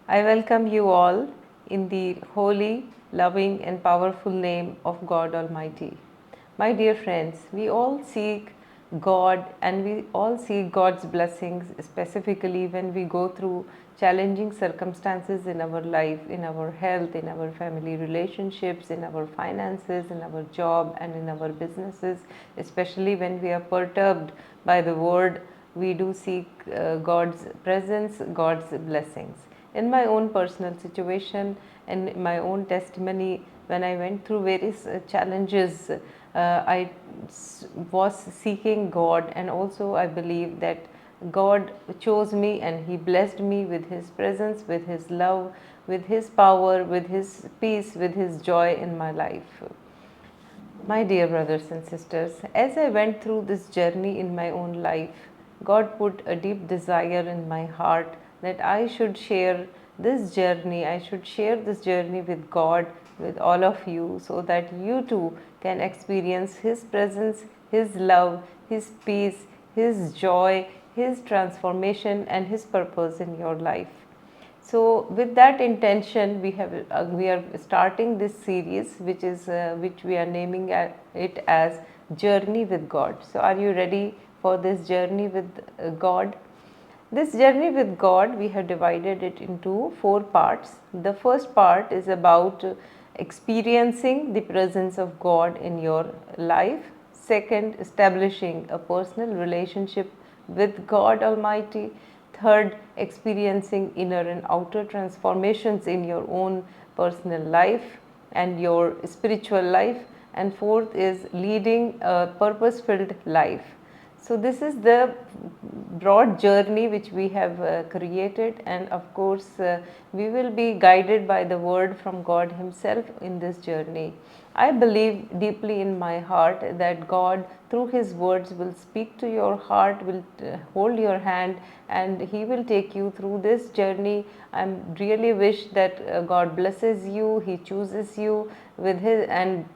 I welcome you all in the holy, loving, and powerful name of God Almighty. My dear friends, we all seek God and we all seek God's blessings, specifically when we go through challenging circumstances in our life, in our health, in our family relationships, in our finances, in our job, and in our businesses, especially when we are perturbed by the word. We do seek God's presence, God's blessings. In my own personal situation and my own testimony, when I went through various challenges, I was seeking God, and also I believe that God chose me and He blessed me with His presence, with His love, with His power, with His peace, with His joy in my life. My dear brothers and sisters, as I went through this journey in my own life, God put a deep desire in my heart that I should share this journey. I should share this journey with God, with all of you, so that you too can experience His presence, His love, His peace, His joy, His transformation, and His purpose in your life. So, with that intention, we are starting this series, which we are naming it as Journey with God. So, are you ready for this journey with God? This journey with God, we have divided it into four parts. The first part is about experiencing the presence of God in your life. Second, establishing a personal relationship with God Almighty. Third, experiencing inner and outer transformations in your own personal life and your spiritual life. And fourth is leading a purpose filled life. So, this is the broad journey which we have created, and of course, we will be guided by the word from God Himself in this journey. I believe deeply in my heart that God, through His words, will speak to your heart, will hold your hand, and He will take you through this journey. I really wish that God blesses you, He chooses you with His and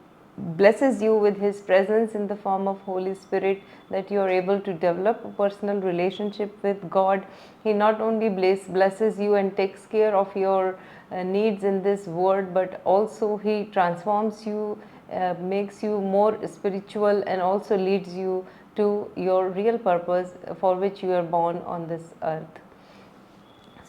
blesses you with His presence in the form of Holy Spirit, that you are able to develop a personal relationship with God. He not only blesses you and takes care of your needs in this world, but also He transforms you, makes you more spiritual, and also leads you to your real purpose for which you are born on this earth.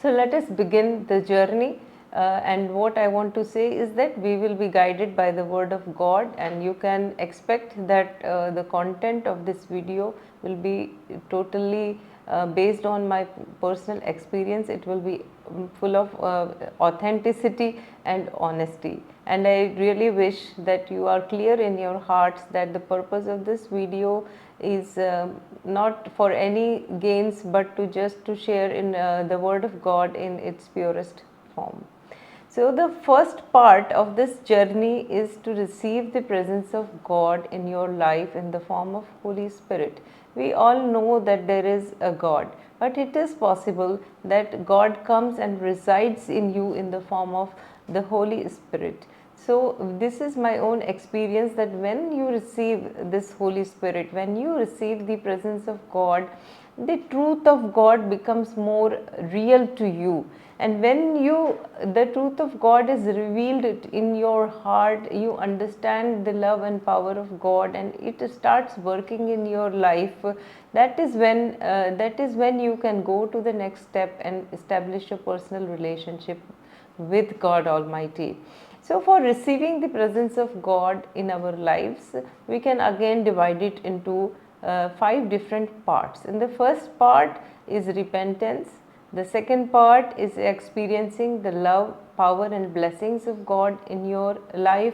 So, let us begin the journey. And what I want to say is that we will be guided by the word of God, and you can expect that the content of this video will be totally based on my personal experience. It will be full of authenticity and honesty. And I really wish that you are clear in your hearts that the purpose of this video is not for any gains, but to share in the word of God in its purest form. So, the first part of this journey is to receive the presence of God in your life in the form of Holy Spirit. We all know that there is a God, but it is possible that God comes and resides in you in the form of the Holy Spirit. So, this is my own experience that when you receive this Holy Spirit, when you receive the presence of God, the truth of God becomes more real to you. And when the truth of God is revealed in your heart, you understand the love and power of God, and it starts working in your life. That is when you can go to the next step and establish a personal relationship with God Almighty. So, for receiving the presence of God in our lives, we can again divide it into 5 different parts. In the first part is repentance. The second part is experiencing the love, power, and blessings of God in your life.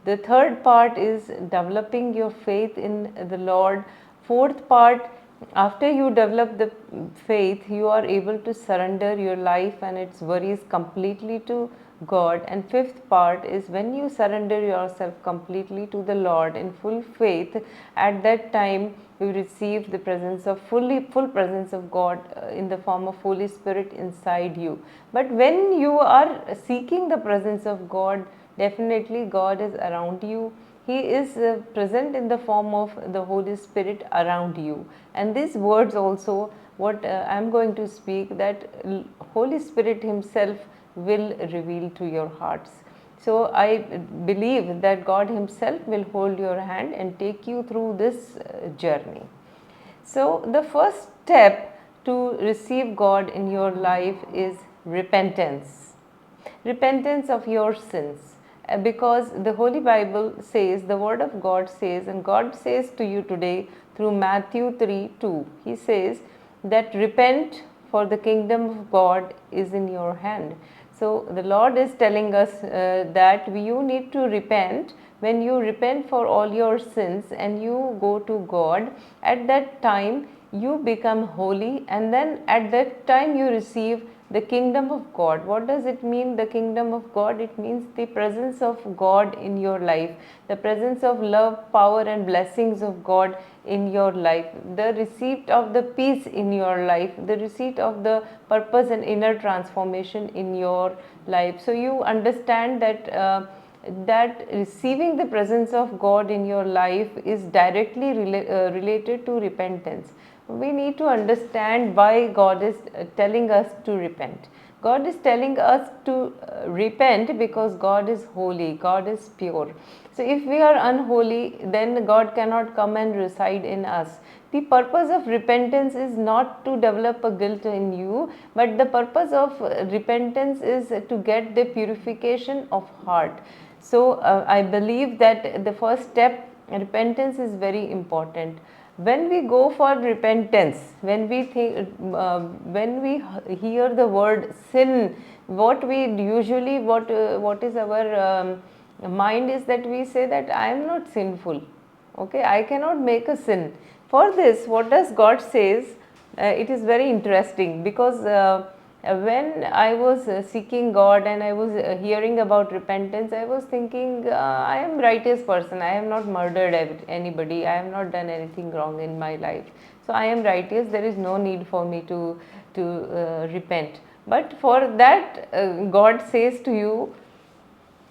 The third part is developing your faith in the Lord. Fourth part, after you develop the faith, you are able to surrender your life and its worries completely to God. And fifth part is when you surrender yourself completely to the Lord in full faith, at that time you receive the presence of full presence of God in the form of Holy Spirit inside you. But when you are seeking the presence of God, definitely God is around you. He is present in the form of the Holy Spirit around you. And these words also, what I am going to speak, that Holy Spirit Himself will reveal to your hearts. So I believe that God Himself will hold your hand and take you through this journey. So the first step to receive God in your life is repentance. Repentance of your sins. Because the Holy Bible says, the Word of God says, and God says to you today through Matthew 3:2, He says that repent, for the kingdom of God is in your hand. So the Lord is telling us that you need to repent. When you repent for all your sins and you go to God, at that time you become holy, and then at that time you receive the kingdom of God. What does it mean, the kingdom of God? It means the presence of God in your life, the presence of love, power and blessings of God in your life, the receipt of the peace in your life, the receipt of the purpose and inner transformation in your life. So you understand that receiving the presence of God in your life is directly related to repentance. We need to understand why God is telling us to repent. God is telling us to repent because God is holy, God is pure. So if we are unholy, then God cannot come and reside in us. The purpose of repentance is not to develop a guilt in you, but the purpose of repentance is to get the purification of heart. So I believe that the first step, repentance, is very important. When we go for repentance, when we think, when we hear the word sin, what we usually, what is our mind is that we say that I am not sinful. Okay, I cannot make a sin. For this, what does God says? It is very interesting, because when I was seeking God and I was hearing about repentance, I was thinking, I am righteous person. I have not murdered anybody. I have not done anything wrong in my life. So I am righteous. There is no need for me to repent. But for that, God says to you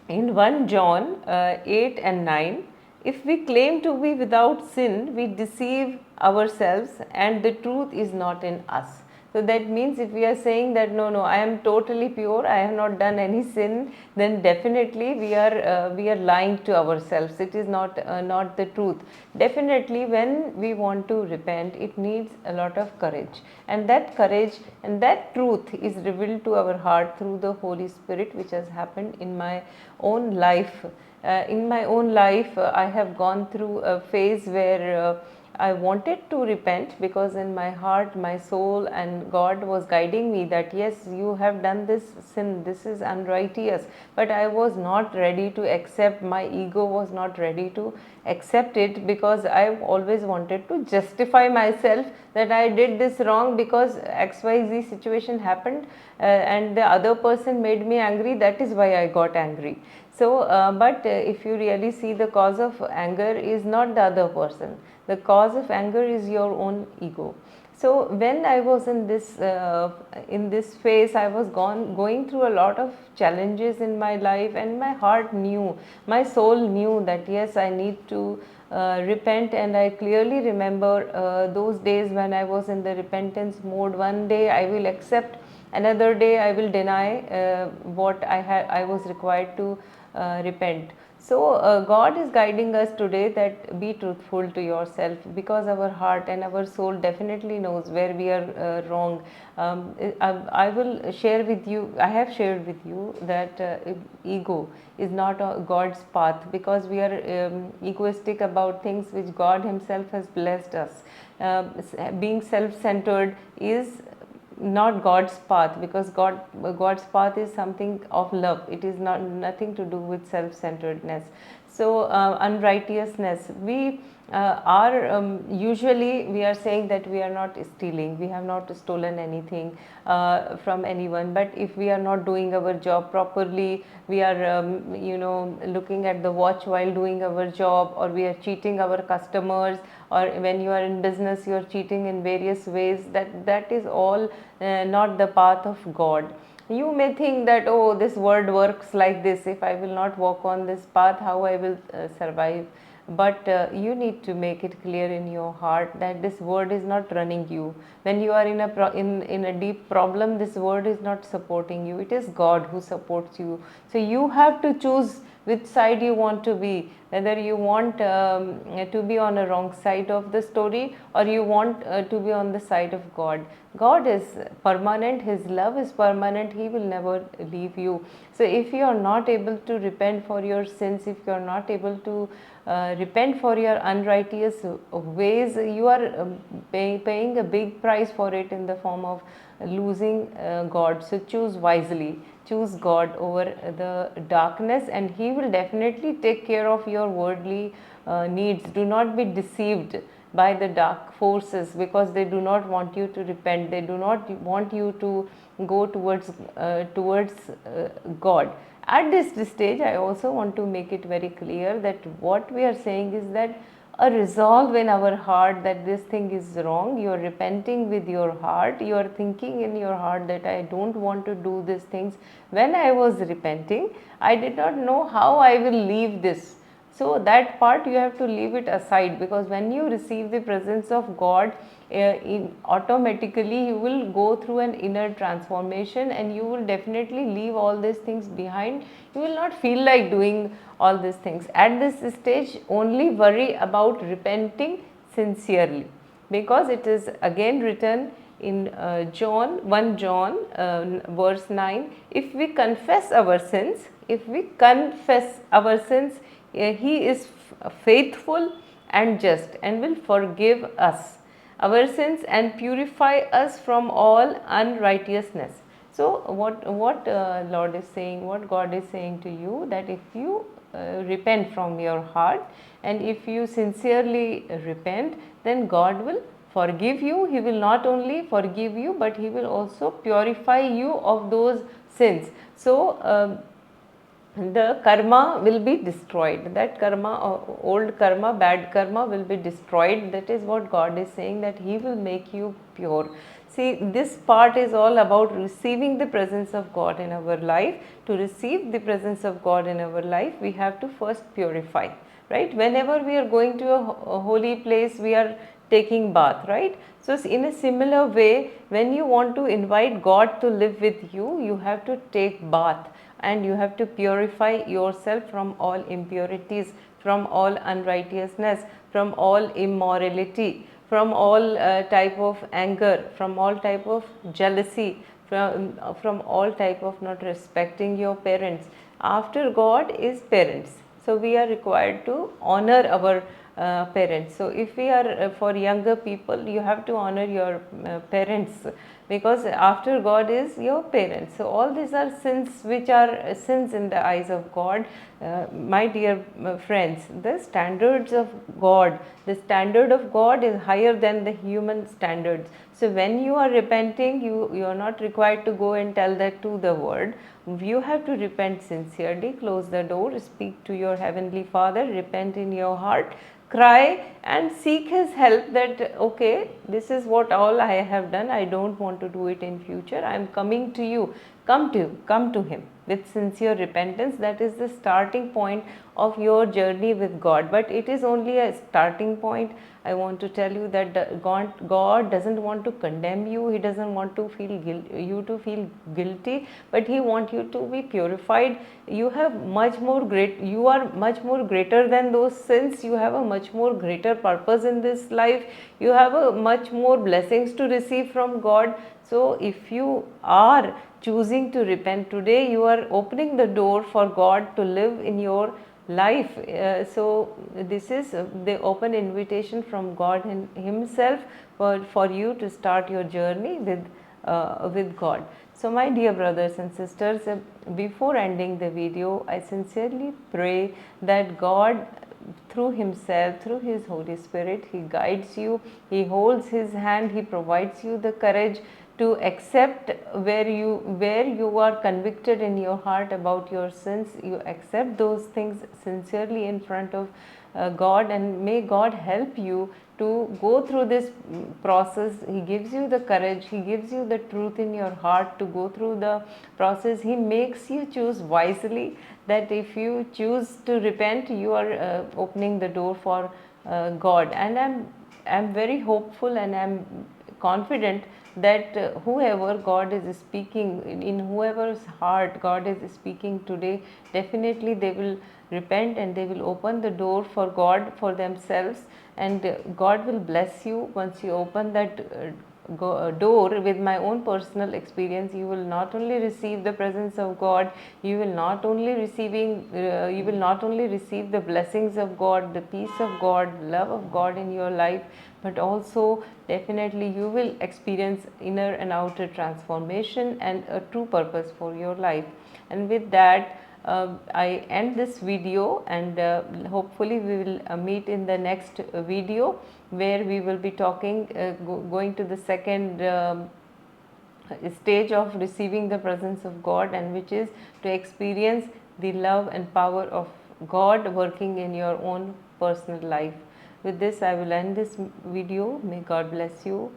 in 1 John 8 and 9, if we claim to be without sin, we deceive ourselves and the truth is not in us. So that means if we are saying that no, I am totally pure, I have not done any sin, then definitely we are lying to ourselves. It is not the truth. Definitely, when we want to repent, it needs a lot of courage, and that courage and that truth is revealed to our heart through the Holy Spirit, which has happened in my own life. In my own life, I have gone through a phase where I wanted to repent, because in my heart, my soul and God was guiding me that yes, you have done this sin, this is unrighteous, but I was not ready to accept. My ego was not ready to accept it, because I always wanted to justify myself that I did this wrong because XYZ situation happened and the other person made me angry, that is why I got angry. So, but if you really see, the cause of anger is not the other person. The cause of anger is your own ego. So when I was in this phase, I was going through a lot of challenges in my life, and my heart knew, my soul knew that yes, I need to repent. And I clearly remember those days when I was in the repentance mode. One day I will accept, another day I will deny what I was required to repent. So God is guiding us today that be truthful to yourself, because our heart and our soul definitely knows where we are wrong. I will share with you, I have shared with you that ego is not God's path, because we are egoistic about things which God Himself has blessed us. Being self-centered is not God's path, because God's path is something of love. It is not nothing to do with self-centeredness. So unrighteousness, we are usually we are saying that we are not stealing, we have not stolen anything from anyone. But if we are not doing our job properly, we are looking at the watch while doing our job, or we are cheating our customers, or when you are in business you are cheating in various ways, that is all not the path of God. You may think that, oh, this world works like this, if I will not walk on this path, how I will survive. but you need to make it clear in your heart that this word is not running you. When you are in a deep problem, this word is not supporting you. It is God who supports you. So you have to choose which side you want to be, whether you want to be on a wrong side of the story, or you want to be on the side of God. God is permanent, His love is permanent, He will never leave you. So if you are not able to repent for your sins, if you are not able to repent for your unrighteous ways, you are paying a big price for it in the form of losing God. So choose wisely, choose God over the darkness, and He will definitely take care of your worldly needs. Do not be deceived by the dark forces, because they do not want you to repent. They do not want you to go towards God. At this stage, I also want to make it very clear that what we are saying is that a resolve in our heart that this thing is wrong. You are repenting with your heart. You are thinking in your heart that I don't want to do these things. When I was repenting, I did not know how I will leave this. So that part you have to leave it aside, because when you receive the presence of God, automatically you will go through an inner transformation, and you will definitely leave all these things behind. You will not feel like doing all these things. At this stage, only worry about repenting sincerely, because it is again written in John 1 John verse 9, if we confess our sins, He is faithful and just and will forgive us our sins and purify us from all unrighteousness. So what Lord is saying, what God is saying to you, that if you repent from your heart, and if you sincerely repent, then God will forgive you. He will not only forgive you, but He will also purify you of those sins. So the karma will be destroyed. That karma, old karma, bad karma will be destroyed. That is what God is saying, that He will make you pure. See, this part is all about receiving the presence of God in our life. To receive the presence of God in our life, we have to first purify, right? Whenever we are going to a holy place, we are taking bath, right? So in a similar way, when you want to invite God to live with you, you have to take bath, and you have to purify yourself from all impurities, from all unrighteousness, from all immorality, from all type of anger, from all type of jealousy, from all type of not respecting your parents. After God is parents. So we are required to honor our parents. So if we are for younger people, you have to honor your parents, because after God is your parents. So all these are sins which are sins in the eyes of God. My dear friends, the standards of God, the standard of God is higher than the human standards. So when you are repenting, you are not required to go and tell that to the world. You have to repent sincerely, close the door, speak to your Heavenly Father, repent in your heart, cry and seek His help, that okay, this is what all I have done, I don't want to do it in future, I am coming to you. Come to Him with sincere repentance. That is the starting point of your journey with God. But it is only a starting point. I want to tell you that God doesn't want to condemn you. He doesn't want to you to feel guilty, but He wants you to be purified. You are much more greater than those sins. You have a much more greater purpose in this life. You have a much more blessings to receive from God. So if you are choosing to repent today, you are opening the door for God to live in your life. So this is the open invitation from God Himself for you to start your journey with God. So my dear brothers and sisters, before ending the video, I sincerely pray that God, through Himself, through His Holy Spirit, He guides you, He holds His hand, He provides you the courage to accept where you are convicted in your heart about your sins. You accept those things sincerely in front of God, and may God help you to go through this process. He gives you the courage, He gives you the truth in your heart to go through the process. He makes you choose wisely, that if you choose to repent, you are opening the door for God. And I'm very hopeful, and I'm confident that whoever God is speaking in whoever's heart God is speaking today, definitely they will repent and they will open the door for God for themselves, and God will bless you once you open that door. With my own personal experience, you will not only receive the presence of God, you will not only receive the blessings of God, the peace of God, love of God in your life, but also definitely you will experience inner and outer transformation and a true purpose for your life. And with that, I end this video, and hopefully we will meet in the next video, where we will be talking going to the second stage of receiving the presence of God, and which is to experience the love and power of God working in your own personal life. With this, I will end this video. May God bless you.